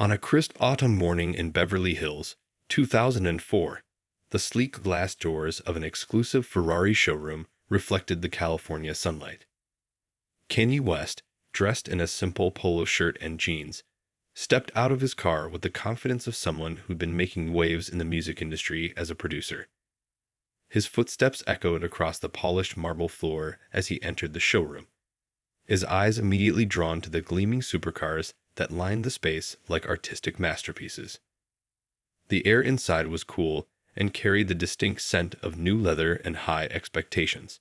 On a crisp autumn morning in Beverly Hills, 2004, the sleek glass doors of an exclusive Ferrari showroom reflected the California sunlight. Kanye West, dressed in a simple polo shirt and jeans, stepped out of his car with the confidence of someone who'd been making waves in the music industry as a producer. His footsteps echoed across the polished marble floor as he entered the showroom, his eyes immediately drawn to the gleaming supercars that lined the space like artistic masterpieces. The air inside was cool and carried the distinct scent of new leather and high expectations.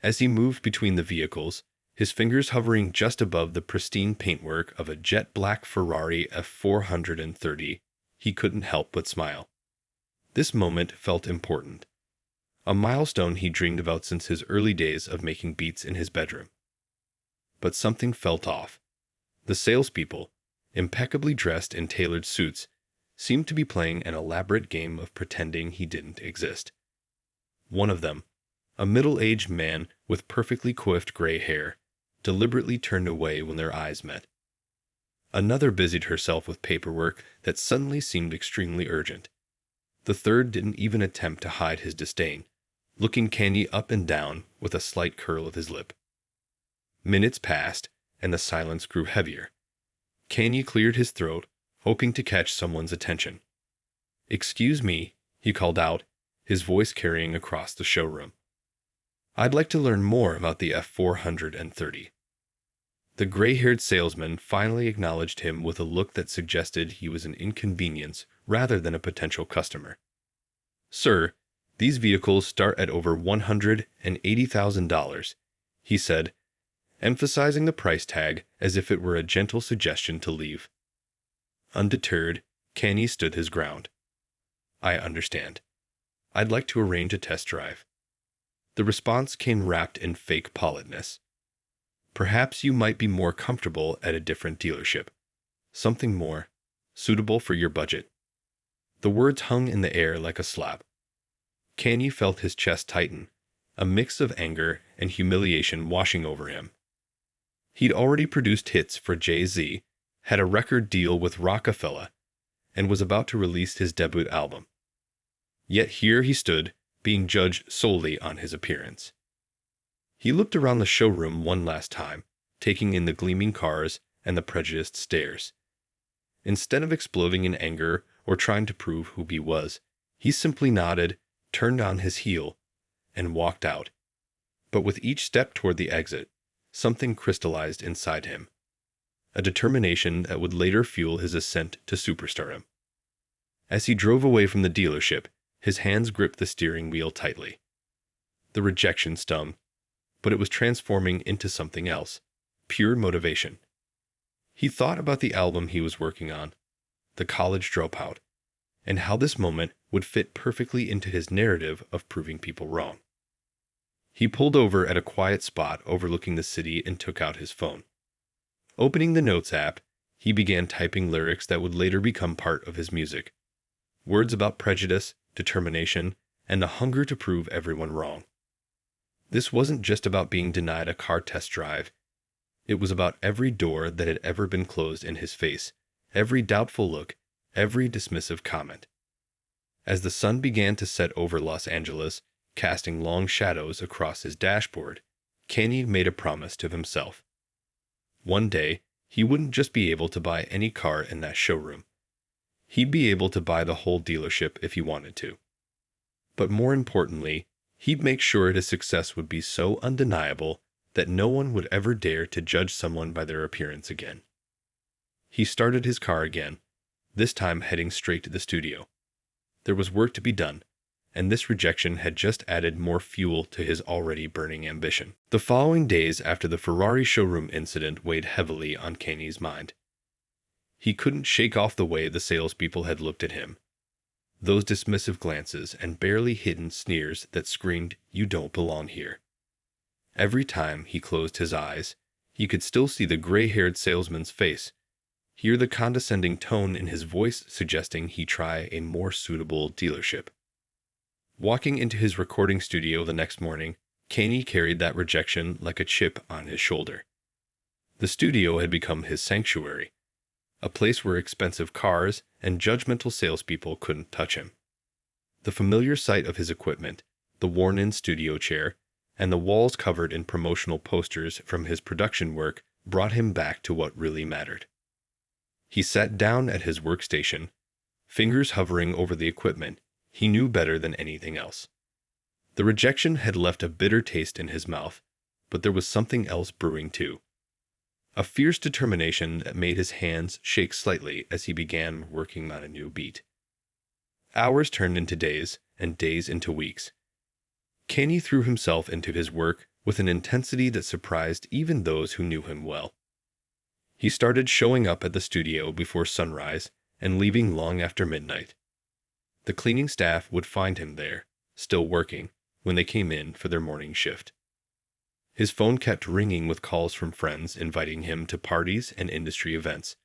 As he moved between the vehicles, his fingers hovering just above the pristine paintwork of a jet-black Ferrari F430, he couldn't help but smile. This moment felt important, a milestone he dreamed about since his early days of making beats in his bedroom. But something felt off. The salespeople, impeccably dressed in tailored suits, seemed to be playing an elaborate game of pretending he didn't exist. One of them, a middle-aged man with perfectly coiffed gray hair, deliberately turned away when their eyes met. Another busied herself with paperwork that suddenly seemed extremely urgent. The third didn't even attempt to hide his disdain, looking Kanye up and down with a slight curl of his lip. Minutes passed, and the silence grew heavier. Kanye cleared his throat, hoping to catch someone's attention. "Excuse me," he called out, his voice carrying across the showroom. "I'd like to learn more about the F430. The gray-haired salesman finally acknowledged him with a look that suggested he was an inconvenience rather than a potential customer. "Sir, these vehicles start at over $180,000, he said, emphasizing the price tag as if it were a gentle suggestion to leave. Undeterred, Kanye stood his ground. "I understand. I'd like to arrange a test drive." The response came wrapped in fake politeness. "Perhaps you might be more comfortable at a different dealership. Something more suitable for your budget." The words hung in the air like a slap. Kanye felt his chest tighten, a mix of anger and humiliation washing over him. He'd already produced hits for Jay-Z, had a record deal with Rockefeller, and was about to release his debut album. Yet here he stood, being judged solely on his appearance. He looked around the showroom one last time, taking in the gleaming cars and the prejudiced stares. Instead of exploding in anger or trying to prove who he was, he simply nodded, turned on his heel, and walked out. But with each step toward the exit, something crystallized inside him, a determination that would later fuel his ascent to superstardom. As he drove away from the dealership, his hands gripped the steering wheel tightly. The rejection stung, but it was transforming into something else, pure motivation. He thought about the album he was working on, The College Dropout, and how this moment would fit perfectly into his narrative of proving people wrong. He pulled over at a quiet spot overlooking the city and took out his phone. Opening the Notes app, he began typing lyrics that would later become part of his music. Words about prejudice, determination, and the hunger to prove everyone wrong. This wasn't just about being denied a car test drive. It was about every door that had ever been closed in his face, every doubtful look, every dismissive comment. As the sun began to set over Los Angeles, casting long shadows across his dashboard, Kanye made a promise to himself. One day, he wouldn't just be able to buy any car in that showroom. He'd be able to buy the whole dealership if he wanted to. But more importantly, he'd make sure his success would be so undeniable that no one would ever dare to judge someone by their appearance again. He started his car again, this time heading straight to the studio. There was work to be done, and this rejection had just added more fuel to his already burning ambition. The following days after the Ferrari showroom incident weighed heavily on Kanye's mind. He couldn't shake off the way the salespeople had looked at him. Those dismissive glances and barely hidden sneers that screamed, "You don't belong here." Every time he closed his eyes, he could still see the gray-haired salesman's face, hear the condescending tone in his voice suggesting he try a more suitable dealership. Walking into his recording studio the next morning, Kanye carried that rejection like a chip on his shoulder. The studio had become his sanctuary, a place where expensive cars and judgmental salespeople couldn't touch him. The familiar sight of his equipment, the worn-in studio chair, and the walls covered in promotional posters from his production work brought him back to what really mattered. He sat down at his workstation, fingers hovering over the equipment he knew better than anything else. The rejection had left a bitter taste in his mouth, but there was something else brewing too. A fierce determination that made his hands shake slightly as he began working on a new beat. Hours turned into days, and days into weeks. Kanye threw himself into his work with an intensity that surprised even those who knew him well. He started showing up at the studio before sunrise and leaving long after midnight. The cleaning staff would find him there, still working, when they came in for their morning shift. His phone kept ringing with calls from friends inviting him to parties and industry events,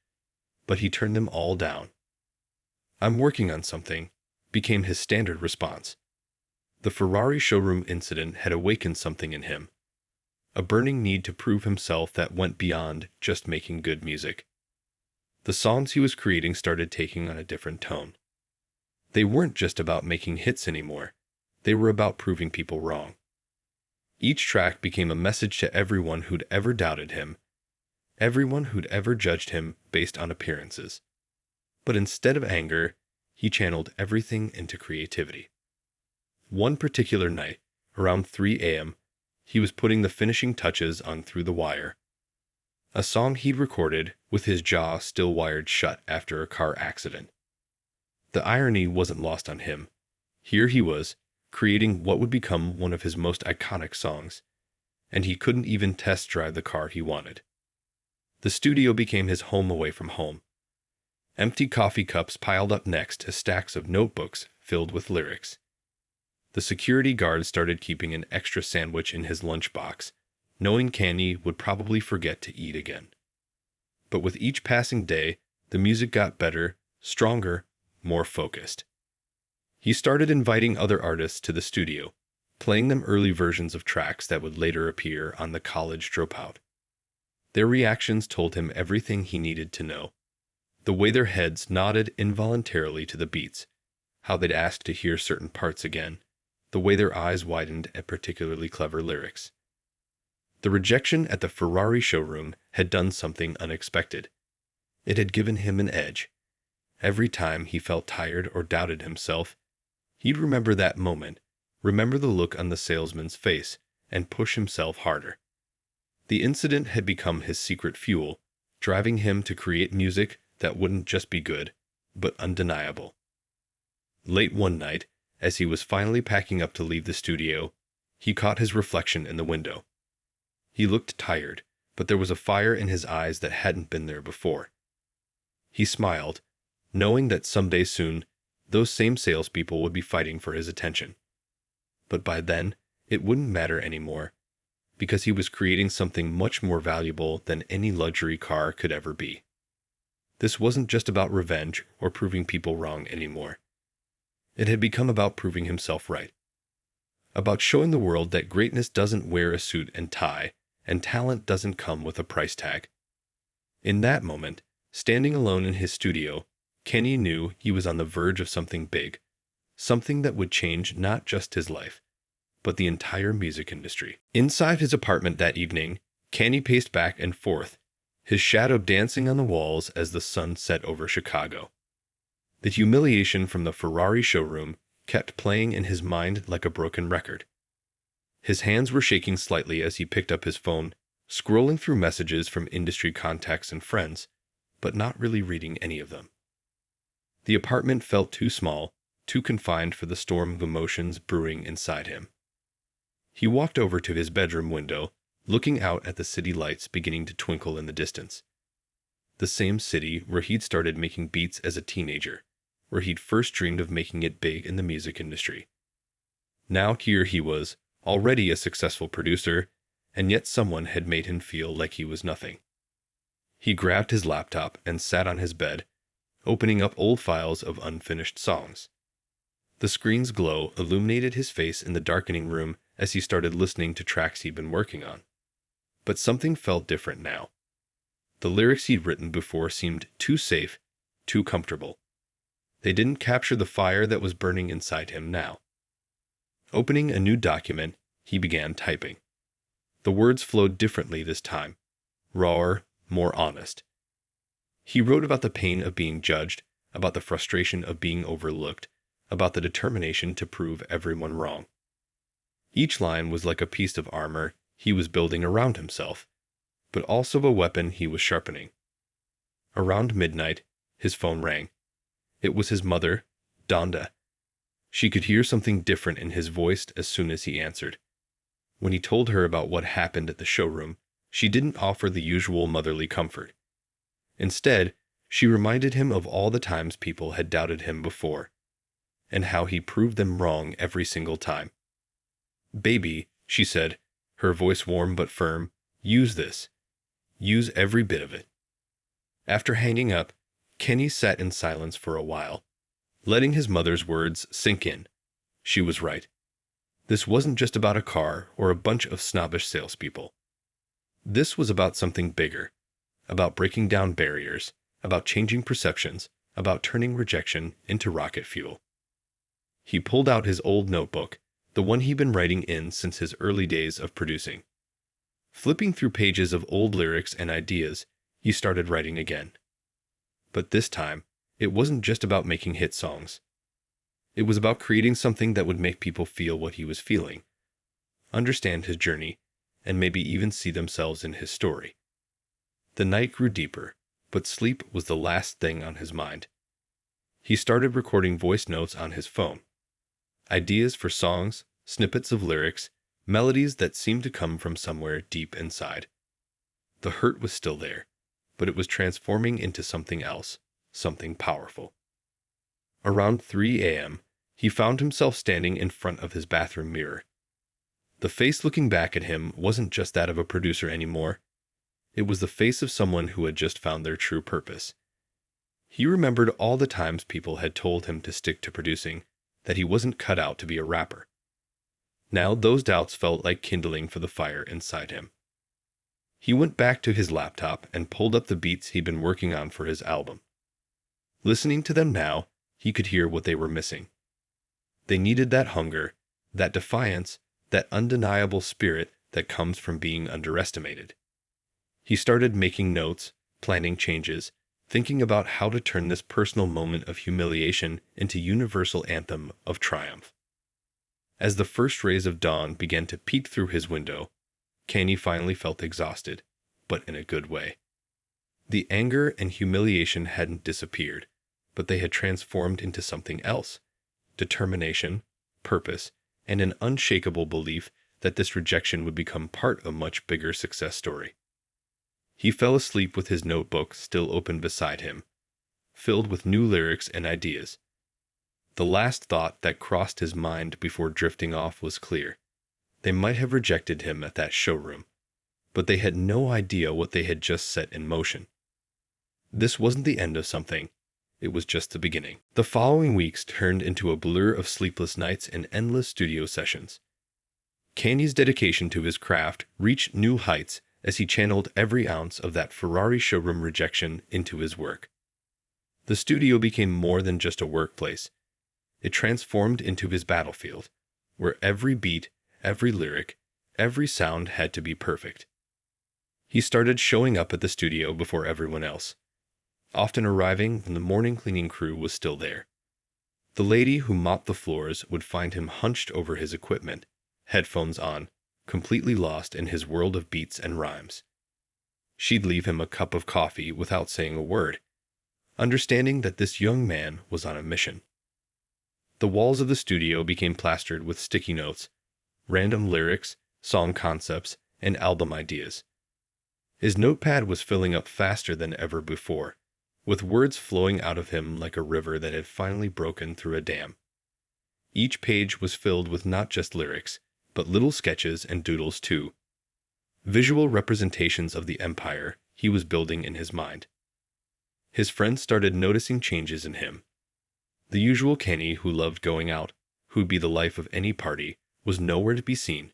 but he turned them all down. "I'm working on something," became his standard response. The Ferrari showroom incident had awakened something in him, a burning need to prove himself that went beyond just making good music. The songs he was creating started taking on a different tone. They weren't just about making hits anymore. They were about proving people wrong. Each track became a message to everyone who'd ever doubted him, everyone who'd ever judged him based on appearances. But instead of anger, he channeled everything into creativity. One particular night, around 3 a.m., he was putting the finishing touches on Through the Wire, a song he'd recorded with his jaw still wired shut after a car accident. The irony wasn't lost on him. Here he was, creating what would become one of his most iconic songs, and he couldn't even test drive the car he wanted. The studio became his home away from home. Empty coffee cups piled up next to stacks of notebooks filled with lyrics. The security guard started keeping an extra sandwich in his lunchbox, knowing Kanye would probably forget to eat again. But with each passing day, the music got better, stronger, more focused. He started inviting other artists to the studio, playing them early versions of tracks that would later appear on The College Dropout. Their reactions told him everything he needed to know. The way their heads nodded involuntarily to the beats, how they'd ask to hear certain parts again, the way their eyes widened at particularly clever lyrics. The rejection at the Ferrari showroom had done something unexpected. It had given him an edge. Every time he felt tired or doubted himself, he'd remember that moment, remember the look on the salesman's face, and push himself harder. The incident had become his secret fuel, driving him to create music that wouldn't just be good, but undeniable. Late one night, as he was finally packing up to leave the studio, he caught his reflection in the window. He looked tired, but there was a fire in his eyes that hadn't been there before. He smiled, knowing that someday soon, those same salespeople would be fighting for his attention. But by then, it wouldn't matter anymore, because he was creating something much more valuable than any luxury car could ever be. This wasn't just about revenge or proving people wrong anymore. It had become about proving himself right. About showing the world that greatness doesn't wear a suit and tie, and talent doesn't come with a price tag. In that moment, standing alone in his studio, Kanye knew he was on the verge of something big, something that would change not just his life, but the entire music industry. Inside his apartment that evening, Kanye paced back and forth, his shadow dancing on the walls as the sun set over Chicago. The humiliation from the Ferrari showroom kept playing in his mind like a broken record. His hands were shaking slightly as he picked up his phone, scrolling through messages from industry contacts and friends, but not really reading any of them. The apartment felt too small, too confined for the storm of emotions brewing inside him. He walked over to his bedroom window, looking out at the city lights beginning to twinkle in the distance. The same city where he'd started making beats as a teenager, where he'd first dreamed of making it big in the music industry. Now here he was, already a successful producer, and yet someone had made him feel like he was nothing. He grabbed his laptop and sat on his bed, opening up old files of unfinished songs. The screen's glow illuminated his face in the darkening room as he started listening to tracks he'd been working on. But something felt different now. The lyrics he'd written before seemed too safe, too comfortable. They didn't capture the fire that was burning inside him now. Opening a new document, he began typing. The words flowed differently this time, rawer, more honest. He wrote about the pain of being judged, about the frustration of being overlooked, about the determination to prove everyone wrong. Each line was like a piece of armor he was building around himself, but also a weapon he was sharpening. Around midnight, his phone rang. It was his mother, Donda. She could hear something different in his voice as soon as he answered. When he told her about what happened at the showroom, she didn't offer the usual motherly comfort. Instead, she reminded him of all the times people had doubted him before, and how he proved them wrong every single time. "Baby," she said, her voice warm but firm, "use this. Use every bit of it." After hanging up, Kenny sat in silence for a while, letting his mother's words sink in. She was right. This wasn't just about a car or a bunch of snobbish salespeople. This was about something bigger, about breaking down barriers, about changing perceptions, about turning rejection into rocket fuel. He pulled out his old notebook, the one he'd been writing in since his early days of producing. Flipping through pages of old lyrics and ideas, he started writing again. But this time, it wasn't just about making hit songs. It was about creating something that would make people feel what he was feeling, understand his journey, and maybe even see themselves in his story. The night grew deeper, but sleep was the last thing on his mind. He started recording voice notes on his phone. Ideas for songs, snippets of lyrics, melodies that seemed to come from somewhere deep inside. The hurt was still there, but it was transforming into something else, something powerful. Around 3 a.m., he found himself standing in front of his bathroom mirror. The face looking back at him wasn't just that of a producer anymore. It was the face of someone who had just found their true purpose. He remembered all the times people had told him to stick to producing, that he wasn't cut out to be a rapper. Now those doubts felt like kindling for the fire inside him. He went back to his laptop and pulled up the beats he'd been working on for his album. Listening to them now, he could hear what they were missing. They needed that hunger, that defiance, that undeniable spirit that comes from being underestimated. He started making notes, planning changes, thinking about how to turn this personal moment of humiliation into universal anthem of triumph. As the first rays of dawn began to peek through his window, Kanye finally felt exhausted, but in a good way. The anger and humiliation hadn't disappeared, but they had transformed into something else: determination, purpose, and an unshakable belief that this rejection would become part of a much bigger success story. He fell asleep with his notebook still open beside him, filled with new lyrics and ideas. The last thought that crossed his mind before drifting off was clear. They might have rejected him at that showroom, but they had no idea what they had just set in motion. This wasn't the end of something. It was just the beginning. The following weeks turned into a blur of sleepless nights and endless studio sessions. Kanye's dedication to his craft reached new heights as he channeled every ounce of that Ferrari showroom rejection into his work. The studio became more than just a workplace. It transformed into his battlefield, where every beat, every lyric, every sound had to be perfect. He started showing up at the studio before everyone else, often arriving when the morning cleaning crew was still there. The lady who mopped the floors would find him hunched over his equipment, headphones on, completely lost in his world of beats and rhymes. She'd leave him a cup of coffee without saying a word, understanding that this young man was on a mission. The walls of the studio became plastered with sticky notes, random lyrics, song concepts, and album ideas. His notepad was filling up faster than ever before, with words flowing out of him like a river that had finally broken through a dam. Each page was filled with not just lyrics, but little sketches and doodles too, visual representations of the empire he was building in his mind. His friends started noticing changes in him. The usual Kanye who loved going out, who'd be the life of any party, was nowhere to be seen.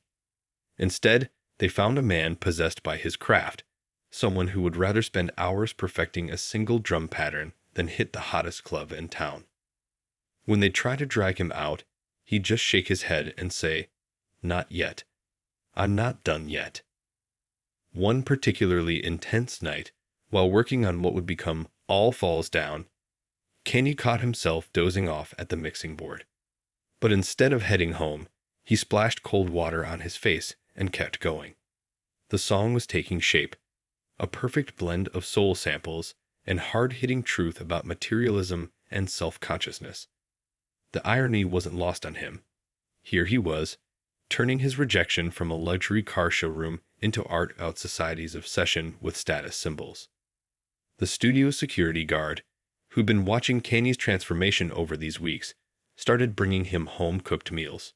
Instead, they found a man possessed by his craft, someone who would rather spend hours perfecting a single drum pattern than hit the hottest club in town. When they'd try to drag him out, he'd just shake his head and say, "Not yet. I'm not done yet." One particularly intense night, while working on what would become All Falls Down, Kanye caught himself dozing off at the mixing board. But instead of heading home, he splashed cold water on his face and kept going. The song was taking shape, a perfect blend of soul samples and hard-hitting truth about materialism and self-consciousness. The irony wasn't lost on him. Here he was, turning his rejection from a luxury car showroom into art about society's obsession with status symbols. The studio security guard, who'd been watching Kanye's transformation over these weeks, started bringing him home-cooked meals.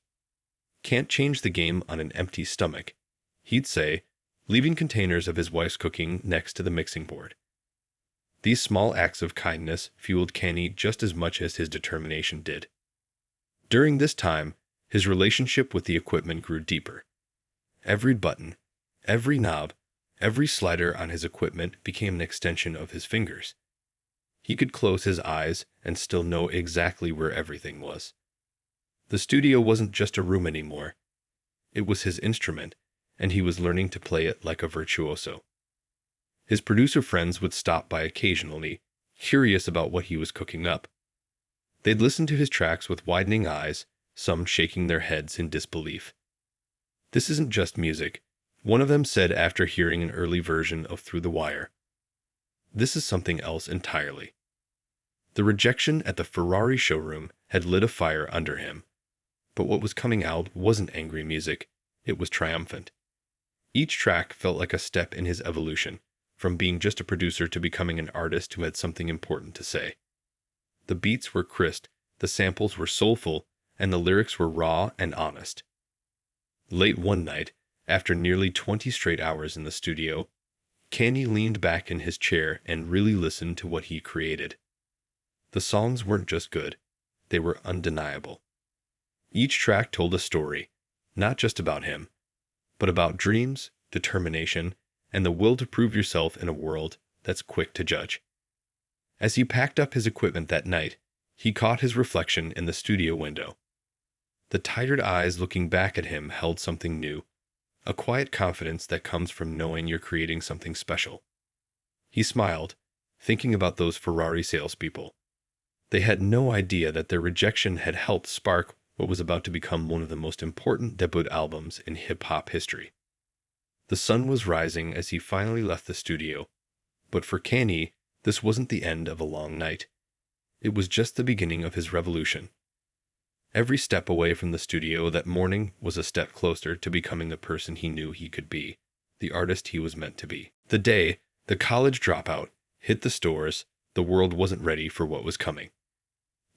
"Can't change the game on an empty stomach," he'd say, leaving containers of his wife's cooking next to the mixing board. These small acts of kindness fueled Kanye just as much as his determination did. During this time, his relationship with the equipment grew deeper. Every button, every knob, every slider on his equipment became an extension of his fingers. He could close his eyes and still know exactly where everything was. The studio wasn't just a room anymore. It was his instrument, and he was learning to play it like a virtuoso. His producer friends would stop by occasionally, curious about what he was cooking up. They'd listen to his tracks with widening eyes, some shaking their heads in disbelief. "This isn't just music," one of them said after hearing an early version of Through the Wire. "This is something else entirely." The rejection at the Ferrari showroom had lit a fire under him. But what was coming out wasn't angry music, it was triumphant. Each track felt like a step in his evolution, from being just a producer to becoming an artist who had something important to say. The beats were crisp, the samples were soulful, and the lyrics were raw and honest. Late one night, after nearly 20 straight hours in the studio, Kanye leaned back in his chair and really listened to what he created. The songs weren't just good, they were undeniable. Each track told a story, not just about him, but about dreams, determination, and the will to prove yourself in a world that's quick to judge. As he packed up his equipment that night, he caught his reflection in the studio window. The tired eyes looking back at him held something new, a quiet confidence that comes from knowing you're creating something special. He smiled, thinking about those Ferrari salespeople. They had no idea that their rejection had helped spark what was about to become one of the most important debut albums in hip-hop history. The sun was rising as he finally left the studio, but for Kanye, this wasn't the end of a long night. It was just the beginning of his revolution. Every step away from the studio that morning was a step closer to becoming the person he knew he could be, the artist he was meant to be. The day the college dropout hit the stores, the world wasn't ready for what was coming.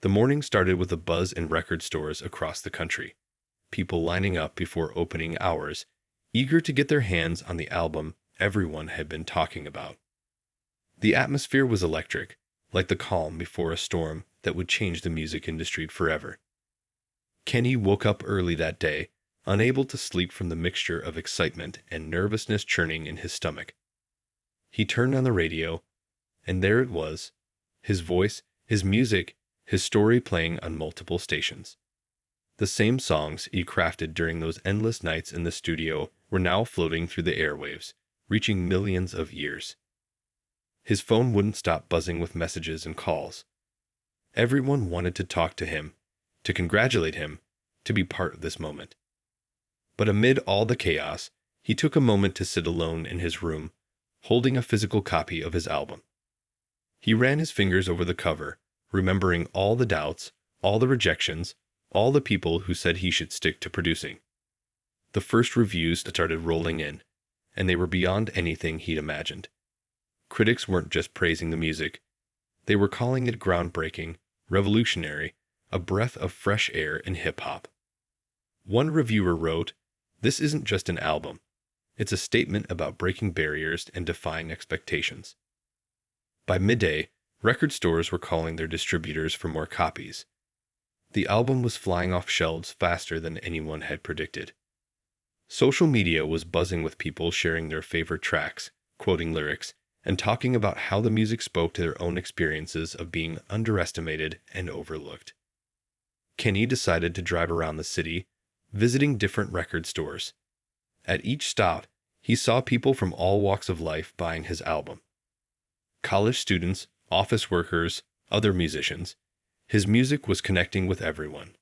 The morning started with a buzz in record stores across the country, people lining up before opening hours, eager to get their hands on the album everyone had been talking about. The atmosphere was electric, like the calm before a storm that would change the music industry forever. Kanye woke up early that day, unable to sleep from the mixture of excitement and nervousness churning in his stomach. He turned on the radio, and there it was, his voice, his music, his story playing on multiple stations. The same songs he crafted during those endless nights in the studio were now floating through the airwaves, reaching millions of ears. His phone wouldn't stop buzzing with messages and calls. Everyone wanted to talk to him, to congratulate him, to be part of this moment. But amid all the chaos, he took a moment to sit alone in his room, holding a physical copy of his album. He ran his fingers over the cover, remembering all the doubts, all the rejections, all the people who said he should stick to producing. The first reviews started rolling in, and they were beyond anything he'd imagined. Critics weren't just praising the music. They were calling it groundbreaking, revolutionary, a breath of fresh air in hip-hop. One reviewer wrote, "This isn't just an album. It's a statement about breaking barriers and defying expectations." By midday, record stores were calling their distributors for more copies. The album was flying off shelves faster than anyone had predicted. Social media was buzzing with people sharing their favorite tracks, quoting lyrics, and talking about how the music spoke to their own experiences of being underestimated and overlooked. Kanye decided to drive around the city, visiting different record stores. At each stop, he saw people from all walks of life buying his album. College students, office workers, other musicians. His music was connecting with everyone.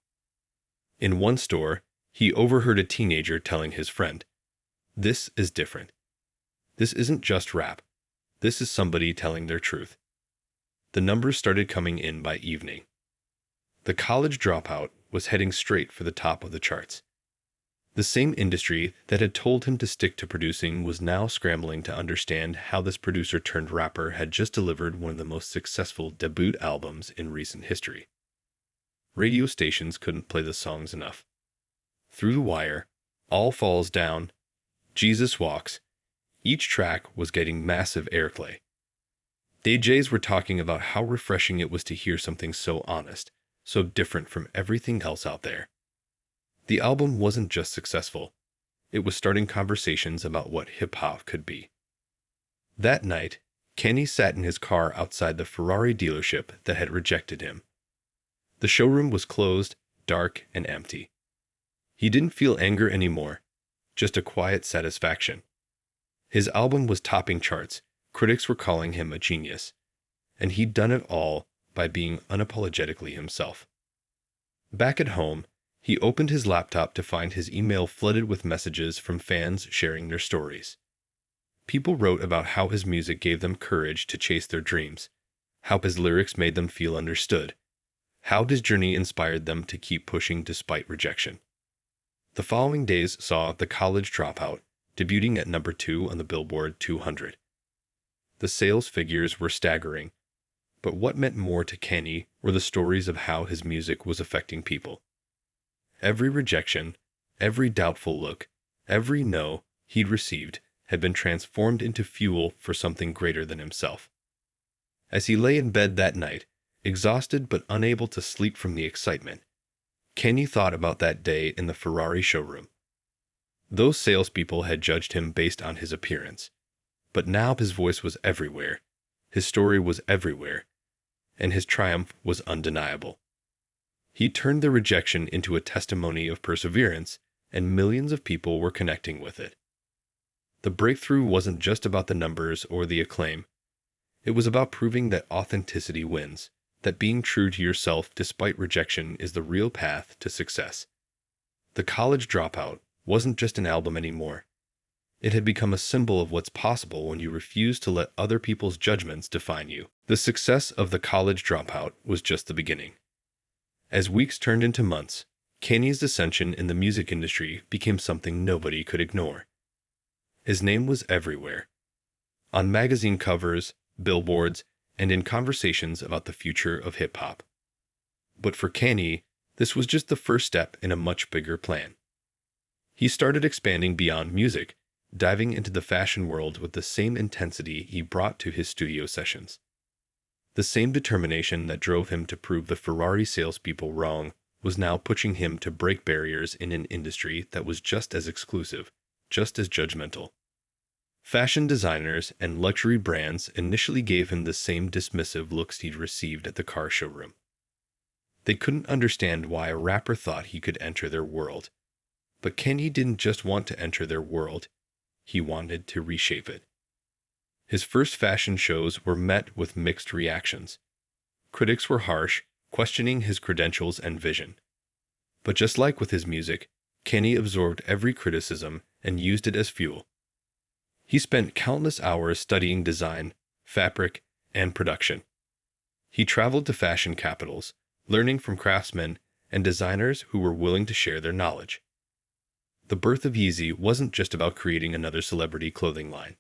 In one store, he overheard a teenager telling his friend, "This is different. This isn't just rap. This is somebody telling their truth." The numbers started coming in by evening. The college dropout was heading straight for the top of the charts. The same industry that had told him to stick to producing was now scrambling to understand how this producer turned rapper had just delivered one of the most successful debut albums in recent history. Radio stations couldn't play the songs enough. Through the Wire, All Falls Down, Jesus Walks, each track was getting massive airplay. DJs were talking about how refreshing it was to hear something so honest, so different from everything else out there. The album wasn't just successful, it was starting conversations about what hip-hop could be. That night, Kanye sat in his car outside the Ferrari dealership that had rejected him. The showroom was closed, dark, and empty. He didn't feel anger anymore, just a quiet satisfaction. His album was topping charts, critics were calling him a genius, and he'd done it all by being unapologetically himself. Back at home, he opened his laptop to find his email flooded with messages from fans sharing their stories. People wrote about how his music gave them courage to chase their dreams, how his lyrics made them feel understood, how his journey inspired them to keep pushing despite rejection. The following days saw The College Dropout debuting at number 2 on the Billboard 200. The sales figures were staggering, but what meant more to Kanye were the stories of how his music was affecting people. Every rejection, every doubtful look, every no he'd received had been transformed into fuel for something greater than himself. As he lay in bed that night, exhausted but unable to sleep from the excitement, Kanye thought about that day in the Ferrari showroom. Those salespeople had judged him based on his appearance, but now his voice was everywhere, his story was everywhere, and his triumph was undeniable. He turned the rejection into a testimony of perseverance, and millions of people were connecting with it. The breakthrough wasn't just about the numbers or the acclaim. It was about proving that authenticity wins, that being true to yourself despite rejection is the real path to success. The College Dropout wasn't just an album anymore. It had become a symbol of what's possible when you refuse to let other people's judgments define you. The success of The College Dropout was just the beginning. As weeks turned into months, Kanye's ascension in the music industry became something nobody could ignore. His name was everywhere. On magazine covers, billboards, and in conversations about the future of hip-hop. But for Kanye, this was just the first step in a much bigger plan. He started expanding beyond music, diving into the fashion world with the same intensity he brought to his studio sessions. The same determination that drove him to prove the Ferrari salespeople wrong was now pushing him to break barriers in an industry that was just as exclusive, just as judgmental. Fashion designers and luxury brands initially gave him the same dismissive looks he'd received at the car showroom. They couldn't understand why a rapper thought he could enter their world. But Kanye didn't just want to enter their world, he wanted to reshape it. His first fashion shows were met with mixed reactions. Critics were harsh, questioning his credentials and vision. But just like with his music, Kanye absorbed every criticism and used it as fuel. He spent countless hours studying design, fabric, and production. He traveled to fashion capitals, learning from craftsmen and designers who were willing to share their knowledge. The birth of Yeezy wasn't just about creating another celebrity clothing line.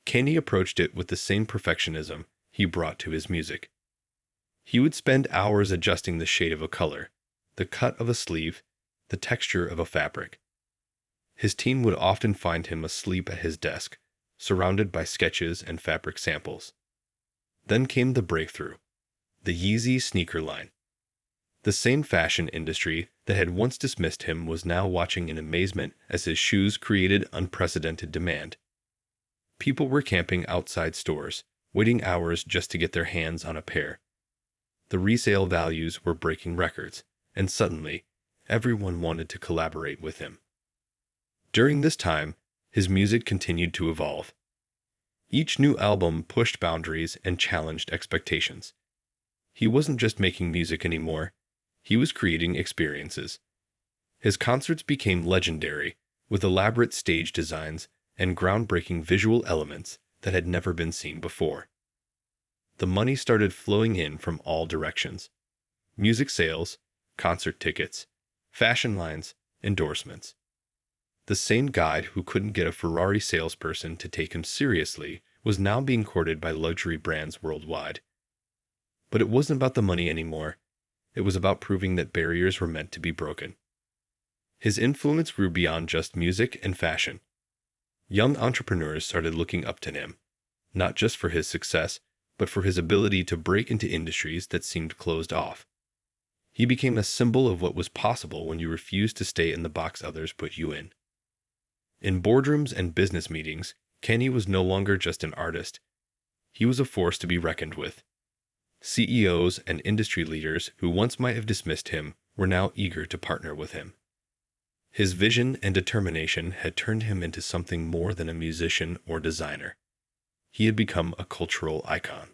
Kanye approached it with the same perfectionism he brought to his music. He would spend hours adjusting the shade of a color, the cut of a sleeve, the texture of a fabric. His team would often find him asleep at his desk, surrounded by sketches and fabric samples. Then came the breakthrough, the Yeezy sneaker line. The same fashion industry that had once dismissed him was now watching in amazement as his shoes created unprecedented demand. People were camping outside stores, waiting hours just to get their hands on a pair. The resale values were breaking records, and suddenly, everyone wanted to collaborate with him. During this time, his music continued to evolve. Each new album pushed boundaries and challenged expectations. He wasn't just making music anymore, he was creating experiences. His concerts became legendary, with elaborate stage designs and groundbreaking visual elements that had never been seen before. The money started flowing in from all directions: music sales, concert tickets, fashion lines, endorsements. The same guy who couldn't get a Ferrari salesperson to take him seriously was now being courted by luxury brands worldwide. But it wasn't about the money anymore. It was about proving that barriers were meant to be broken. His influence grew beyond just music and fashion. Young entrepreneurs started looking up to him, not just for his success, but for his ability to break into industries that seemed closed off. He became a symbol of what was possible when you refused to stay in the box others put you in. In boardrooms and business meetings, Kanye was no longer just an artist. He was a force to be reckoned with. CEOs and industry leaders who once might have dismissed him were now eager to partner with him. His vision and determination had turned him into something more than a musician or designer. He had become a cultural icon.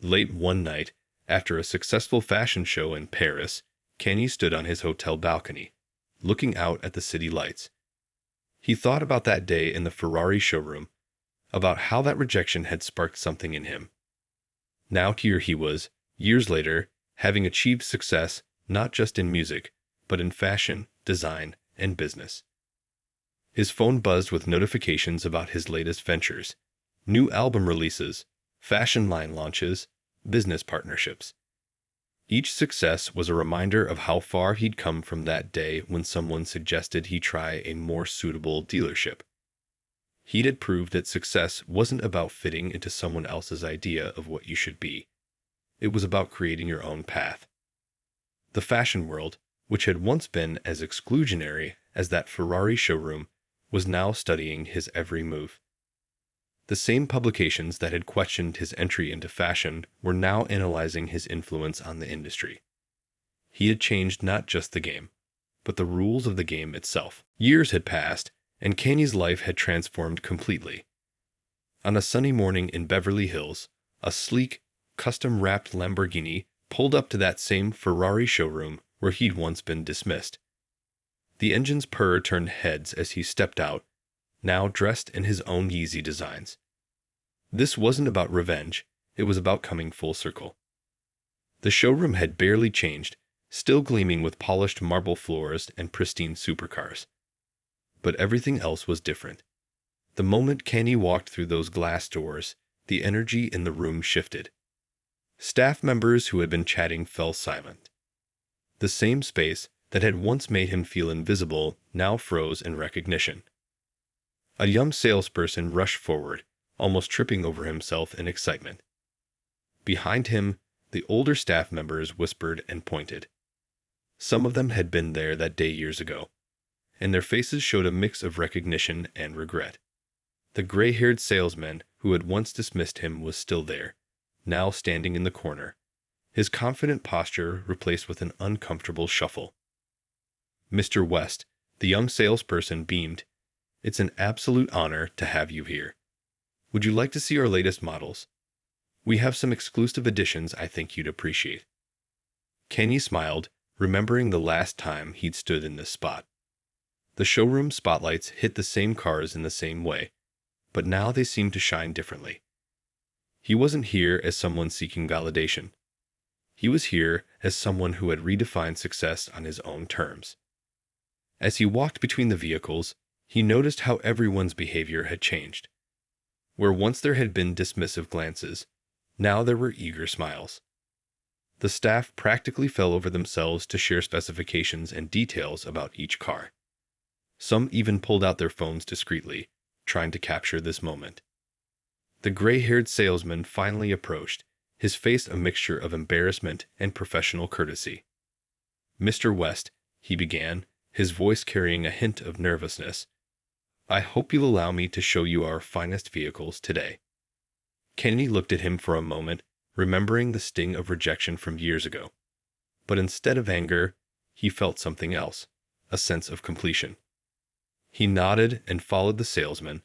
Late one night, after a successful fashion show in Paris, Kanye stood on his hotel balcony, looking out at the city lights. He thought about that day in the Ferrari showroom, about how that rejection had sparked something in him. Now here he was, years later, having achieved success not just in music, but in fashion, design, and business. His phone buzzed with notifications about his latest ventures: new album releases, fashion line launches, business partnerships. Each success was a reminder of how far he'd come from that day when someone suggested he try a more suitable dealership. He had proved that success wasn't about fitting into someone else's idea of what you should be. It was about creating your own path. The fashion world, which had once been as exclusionary as that Ferrari showroom, was now studying his every move. The same publications that had questioned his entry into fashion were now analyzing his influence on the industry. He had changed not just the game, but the rules of the game itself. Years had passed, and Kanye's life had transformed completely. On a sunny morning in Beverly Hills, a sleek, custom-wrapped Lamborghini pulled up to that same Ferrari showroom where he'd once been dismissed. The engine's purr turned heads as he stepped out, now dressed in his own Yeezy designs. This wasn't about revenge, it was about coming full circle. The showroom had barely changed, still gleaming with polished marble floors and pristine supercars. But everything else was different. The moment Kanye walked through those glass doors, the energy in the room shifted. Staff members who had been chatting fell silent. The same space that had once made him feel invisible now froze in recognition. A young salesperson rushed forward, almost tripping over himself in excitement. Behind him, the older staff members whispered and pointed. Some of them had been there that day years ago, and their faces showed a mix of recognition and regret. The gray-haired salesman who had once dismissed him was still there, now standing in the corner, his confident posture replaced with an uncomfortable shuffle. "Mr. West," the young salesperson beamed, "it's an absolute honor to have you here. Would you like to see our latest models? We have some exclusive editions I think you'd appreciate." Kanye smiled, remembering the last time he'd stood in this spot. The showroom spotlights hit the same cars in the same way, but now they seemed to shine differently. He wasn't here as someone seeking validation. He was here as someone who had redefined success on his own terms. As he walked between the vehicles, he noticed how everyone's behavior had changed. Where once there had been dismissive glances, now there were eager smiles. The staff practically fell over themselves to share specifications and details about each car. Some even pulled out their phones discreetly, trying to capture this moment. The gray-haired salesman finally approached, his face a mixture of embarrassment and professional courtesy. "Mr. West," he began, his voice carrying a hint of nervousness, I hope you'll allow me to show you our finest vehicles today. Kennedy looked at him for a moment, remembering the sting of rejection from years ago. But instead of anger, he felt something else, a sense of completion. He nodded and followed the salesman,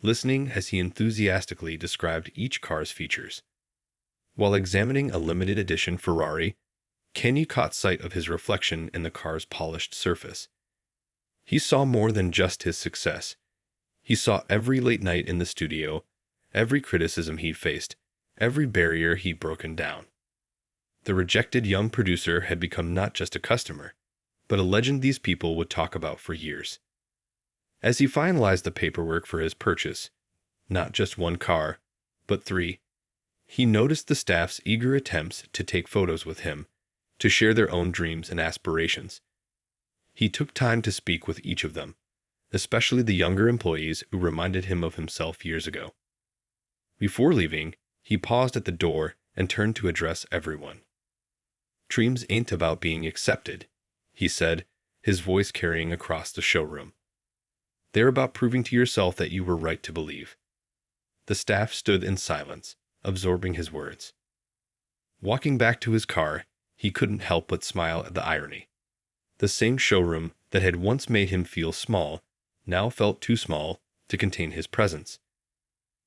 listening as he enthusiastically described each car's features. While examining a limited edition Ferrari, Kanye caught sight of his reflection in the car's polished surface. He saw more than just his success. He saw every late night in the studio, every criticism he'd faced, every barrier he'd broken down. The rejected young producer had become not just a customer, but a legend these people would talk about for years. As he finalized the paperwork for his purchase, not just one car, but 3, he noticed the staff's eager attempts to take photos with him, to share their own dreams and aspirations. He took time to speak with each of them, especially the younger employees who reminded him of himself years ago. Before leaving, he paused at the door and turned to address everyone. "Dreams ain't about being accepted," he said, his voice carrying across the showroom. "They're about proving to yourself that you were right to believe." The staff stood in silence, absorbing his words. Walking back to his car, he couldn't help but smile at the irony. The same showroom that had once made him feel small now felt too small to contain his presence.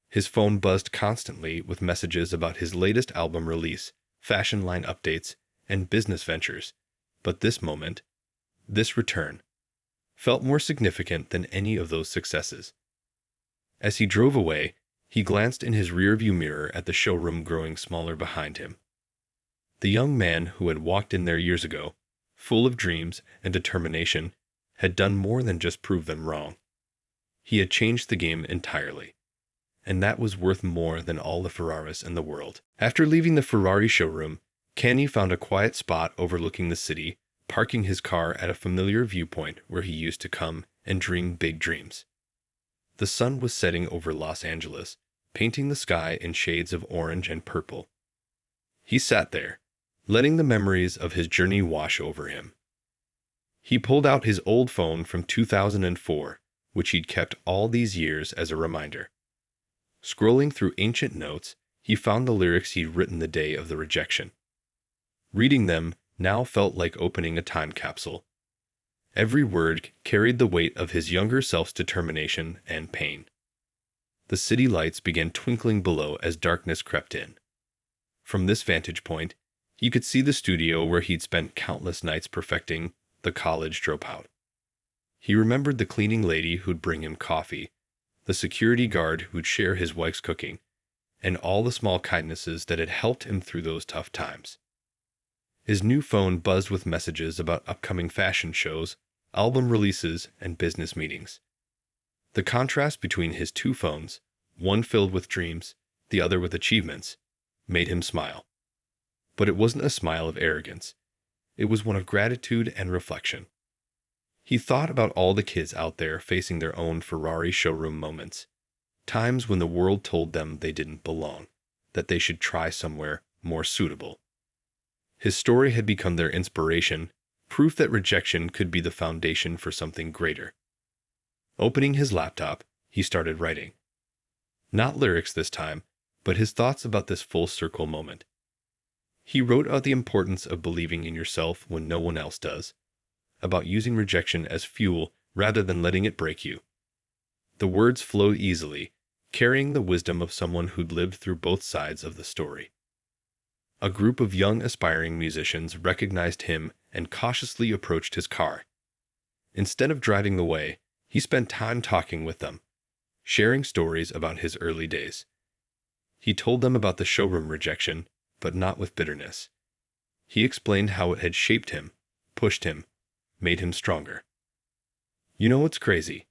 His phone buzzed constantly with messages about his latest album release, fashion line updates, and business ventures, but this moment, this return, felt more significant than any of those successes. As he drove away, he glanced in his rearview mirror at the showroom growing smaller behind him. The young man who had walked in there years ago, full of dreams and determination, had done more than just prove them wrong. He had changed the game entirely, and that was worth more than all the Ferraris in the world. After leaving the Ferrari showroom, Kanye found a quiet spot overlooking the city, parking his car at a familiar viewpoint where he used to come and dream big dreams. The sun was setting over Los Angeles, painting the sky in shades of orange and purple. He sat there, letting the memories of his journey wash over him. He pulled out his old phone from 2004, which he'd kept all these years as a reminder. Scrolling through ancient notes, he found the lyrics he'd written the day of the rejection. Reading them now felt like opening a time capsule. Every word carried the weight of his younger self's determination and pain. The city lights began twinkling below as darkness crept in. From this vantage point, he could see the studio where he'd spent countless nights perfecting The College Dropout. He remembered the cleaning lady who'd bring him coffee, the security guard who'd share his wife's cooking, and all the small kindnesses that had helped him through those tough times. His new phone buzzed with messages about upcoming fashion shows, album releases, and business meetings. The contrast between his 2 phones, one filled with dreams, the other with achievements, made him smile. But it wasn't a smile of arrogance. It was one of gratitude and reflection. He thought about all the kids out there facing their own Ferrari showroom moments, times when the world told them they didn't belong, that they should try somewhere more suitable. His story had become their inspiration, proof that rejection could be the foundation for something greater. Opening his laptop, he started writing. Not lyrics this time, but his thoughts about this full circle moment. He wrote about the importance of believing in yourself when no one else does, about using rejection as fuel rather than letting it break you. The words flowed easily, carrying the wisdom of someone who'd lived through both sides of the story. A group of young aspiring musicians recognized him and cautiously approached his car. Instead of driving away, he spent time talking with them, sharing stories about his early days. He told them about the showroom rejection, but not with bitterness. He explained how it had shaped him, pushed him, made him stronger. "You know what's crazy?"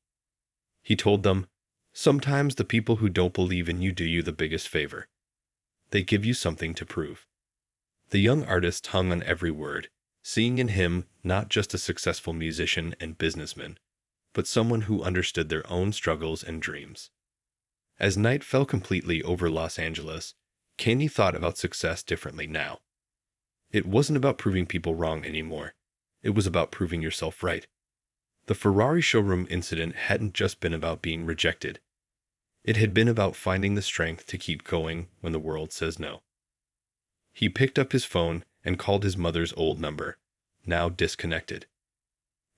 he told them. "Sometimes the people who don't believe in you do you the biggest favor. They give you something to prove." The young artist hung on every word, seeing in him not just a successful musician and businessman, but someone who understood their own struggles and dreams. As night fell completely over Los Angeles, Kanye thought about success differently now. It wasn't about proving people wrong anymore. It was about proving yourself right. The Ferrari showroom incident hadn't just been about being rejected. It had been about finding the strength to keep going when the world says no. He picked up his phone and called his mother's old number, now disconnected.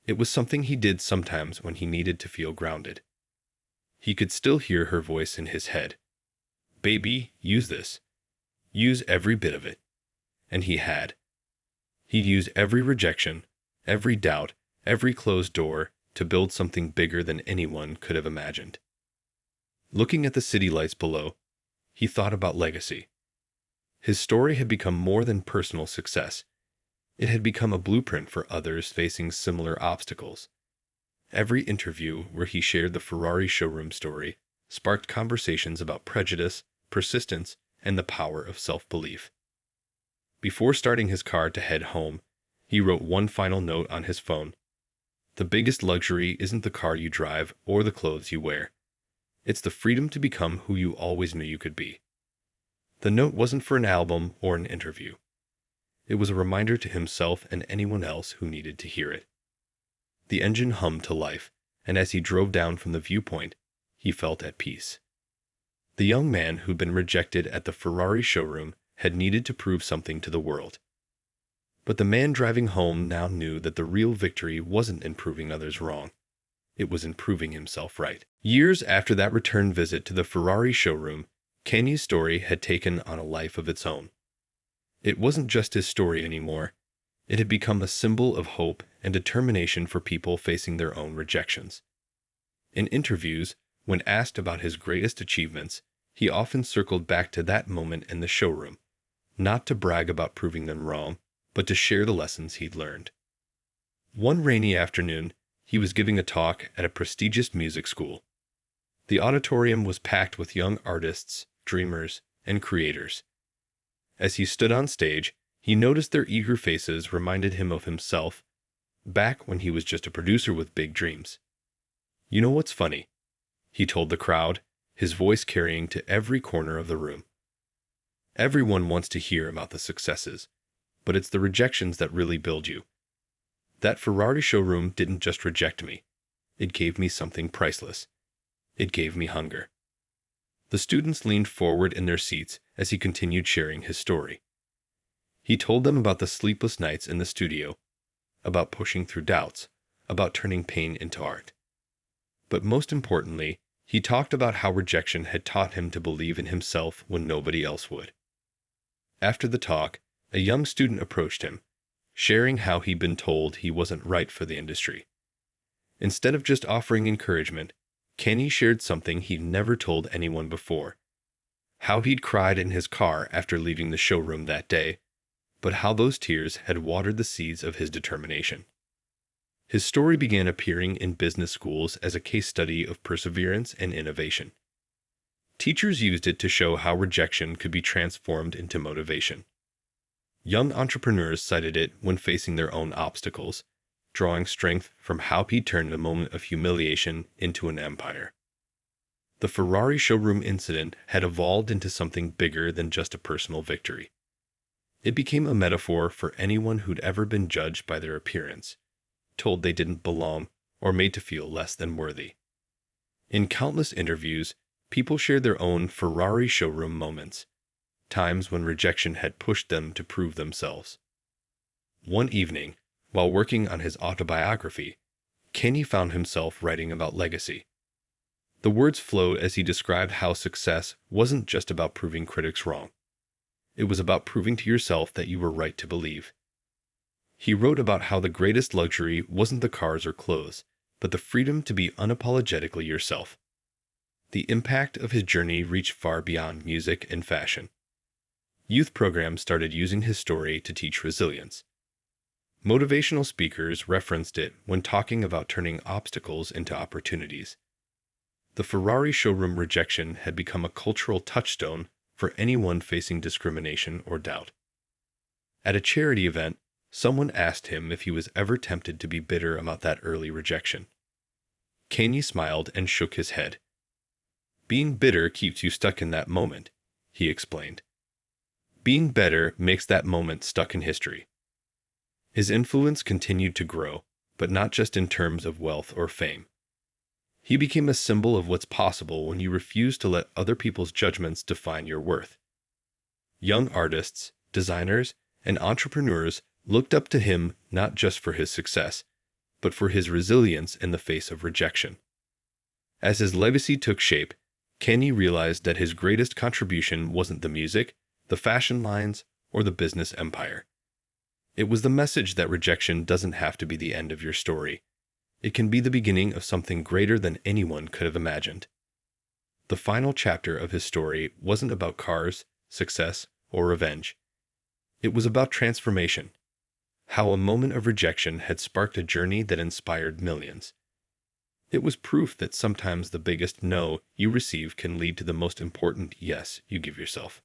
It was something he did sometimes when he needed to feel grounded. He could still hear her voice in his head. "Baby, use this. Use every bit of it." And he had. He'd use every rejection, every doubt, every closed door to build something bigger than anyone could have imagined. Looking at the city lights below, he thought about legacy. His story had become more than personal success. It had become a blueprint for others facing similar obstacles. Every interview where he shared the Ferrari showroom story sparked conversations about prejudice, persistence, and the power of self-belief. Before starting his car to head home, he wrote one final note on his phone. "The biggest luxury isn't the car you drive or the clothes you wear. It's the freedom to become who you always knew you could be." The note wasn't for an album or an interview. It was a reminder to himself and anyone else who needed to hear it. The engine hummed to life, and as he drove down from the viewpoint, he felt at peace. The young man who'd been rejected at the Ferrari showroom had needed to prove something to the world. But the man driving home now knew that the real victory wasn't in proving others wrong. It was in proving himself right. Years after that return visit to the Ferrari showroom, Kanye's story had taken on a life of its own. It wasn't just his story anymore. It had become a symbol of hope and determination for people facing their own rejections. In interviews, when asked about his greatest achievements, he often circled back to that moment in the showroom, not to brag about proving them wrong, but to share the lessons he'd learned. One rainy afternoon, he was giving a talk at a prestigious music school. The auditorium was packed with young artists, dreamers, and creators. As he stood on stage, he noticed their eager faces reminded him of himself, back when he was just a producer with big dreams. "You know what's funny?" he told the crowd, his voice carrying to every corner of the room. "Everyone wants to hear about the successes, but it's the rejections that really build you. That Ferrari showroom didn't just reject me. It gave me something priceless. It gave me hunger." The students leaned forward in their seats as he continued sharing his story. He told them about the sleepless nights in the studio, about pushing through doubts, about turning pain into art. But most importantly, he talked about how rejection had taught him to believe in himself when nobody else would. After the talk, a young student approached him, sharing how he'd been told he wasn't right for the industry. Instead of just offering encouragement, Kanye shared something he'd never told anyone before. How he'd cried in his car after leaving the showroom that day, but how those tears had watered the seeds of his determination. His story began appearing in business schools as a case study of perseverance and innovation. Teachers used it to show how rejection could be transformed into motivation. Young entrepreneurs cited it when facing their own obstacles, drawing strength from how he turned a moment of humiliation into an empire. The Ferrari showroom incident had evolved into something bigger than just a personal victory. It became a metaphor for anyone who'd ever been judged by their appearance, told they didn't belong, or made to feel less than worthy. In countless interviews, people shared their own Ferrari showroom moments, times when rejection had pushed them to prove themselves. One evening, while working on his autobiography, Kanye found himself writing about legacy. The words flowed as he described how success wasn't just about proving critics wrong. It was about proving to yourself that you were right to believe. He wrote about how the greatest luxury wasn't the cars or clothes, but the freedom to be unapologetically yourself. The impact of his journey reached far beyond music and fashion. Youth programs started using his story to teach resilience. Motivational speakers referenced it when talking about turning obstacles into opportunities. The Ferrari showroom rejection had become a cultural touchstone for anyone facing discrimination or doubt. At a charity event, someone asked him if he was ever tempted to be bitter about that early rejection. Kanye smiled and shook his head. "Being bitter keeps you stuck in that moment," he explained. "Being better makes that moment stuck in history." His influence continued to grow, but not just in terms of wealth or fame. He became a symbol of what's possible when you refuse to let other people's judgments define your worth. Young artists, designers, and entrepreneurs looked up to him not just for his success, but for his resilience in the face of rejection. As his legacy took shape, Kanye realized that his greatest contribution wasn't the music, the fashion lines, or the business empire. It was the message that rejection doesn't have to be the end of your story. It can be the beginning of something greater than anyone could have imagined. The final chapter of his story wasn't about cars, success, or revenge. It was about transformation. How a moment of rejection had sparked a journey that inspired millions. It was proof that sometimes the biggest no you receive can lead to the most important yes you give yourself.